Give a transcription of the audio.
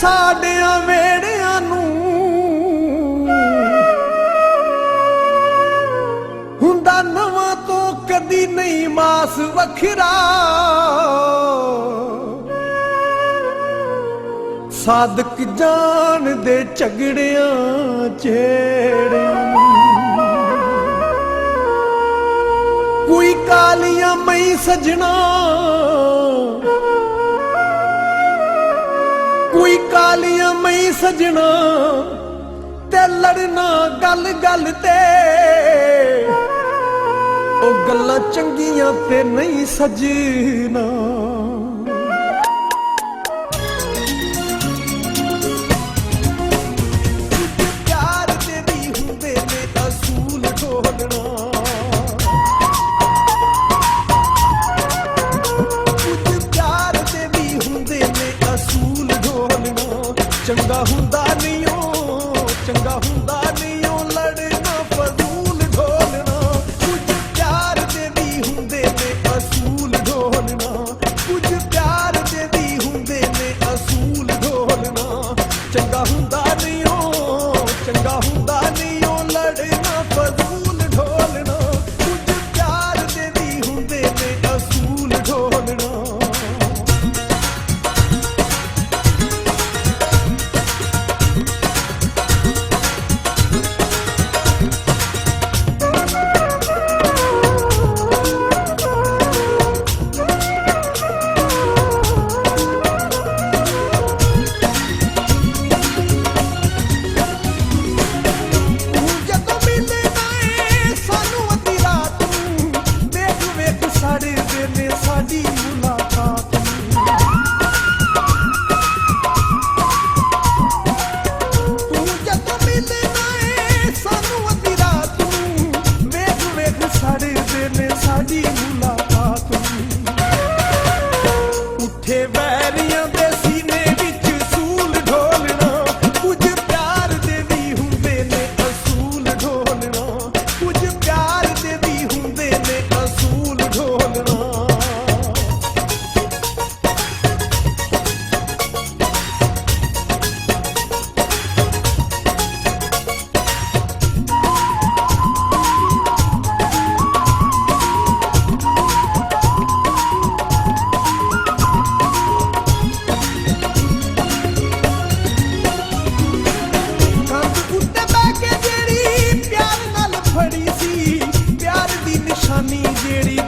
ਸਾਡਿਆਂ ਵੇੜਿਆਂ ਨੂੰ ਹੁੰਦਾ ਨਵਾਂ ਤੋਂ ਕਦੀ ਨਹੀਂ ਮਾਸ ਵੱਖਰਾ। ਸਾਦਕ ਜਾਣ ਦੇ ਝਗੜਿਆਂ ਚੇੜਿਆਂ ਨੂੰ ਕੋਈ ਕਾਲੀਆਂ ਮਈ ਸਜਣਾ, ਕੋਈ ਕਾਲੀਆਂ ਮਈ ਸਜਣਾ ਤੇ ਲੜਨਾ ਗੱਲ ਗੱਲ ਤੇ। ਉਹ ਗੱਲਾਂ ਚੰਗੀਆਂ ਤੇ ਨਹੀਂ ਸਜਣਾ। ਚੰਗਾ ਹੁੰਦਾ ਨਹੀਂ ਓ, ਚੰਗਾ ਹੁੰਦਾ ਨਹੀਂ ਓ ਲੜਨਾ ਫਜ਼ੂਲ ਢੋਲਣਾ। ਕੁਝ ਪਿਆਰ ਦੇ ਵੀ ਹੁੰਦੇ ਨੇ ਅਸੂਲ ਢੋਲਣਾ, ਕੁਝ ਪਿਆਰ ਦੇ ਵੀ ਹੁੰਦੇ ਨੇ ਅਸੂਲ ਢੋਲਣਾ। ਚੰਗਾ ਹੁੰਦਾ ਨਹੀਂ ਓ, ਚੰਗਾ ਹੁੰਦਾ ਨਹੀਂ ਓ ਲੜਨਾ ਫਜ਼ੂਲ ਢੋਲਣਾ, ਕੁਝ ਪਿਆਰ ਦੇ ਵੀ ਹੁੰਦੇ ਨੇ ਅਸੂਲ ਢੋਲਣਾ। ਸਾਡੀ ਮੁਲਾਕਾਤ ਤੂੰ ਜਦੋਂ ਮਿਲਣਾ ਏ ਸਾਨੂੰ ਅੱਧੀ ਰਾਤ ਨੂੰ, ਵੇਖ ਵੇਖ ਸੜਦੇ ਨੇ ਸਾਡੀ ਮੁਲਾਕਾਤ ਨੂੰ। ਉੱਠੇ ਵੈਰੀਆਂ ਦੇ ਸੀਨੇ ਵਿੱਚ ਸੂਲ ਢੋਲਣਾ, ਕੁਝ ਪਿਆਰ ਦੇ ਵੀ ਹੁੰਦੇ ਨੇ ਅਸੂਲ ਢੋਲਣਾ, ਕੁਝ ਪਿਆਰ ਦੇ ਵੀ ਹੁੰਦੇ ਨੇ ਅਸੂਲ ਢੋਲਣਾ। ਫੜੀ ਸੀ ਪਿਆਰ ਦੀ ਨਿਸ਼ਾਨੀ ਜਿਹੜੀ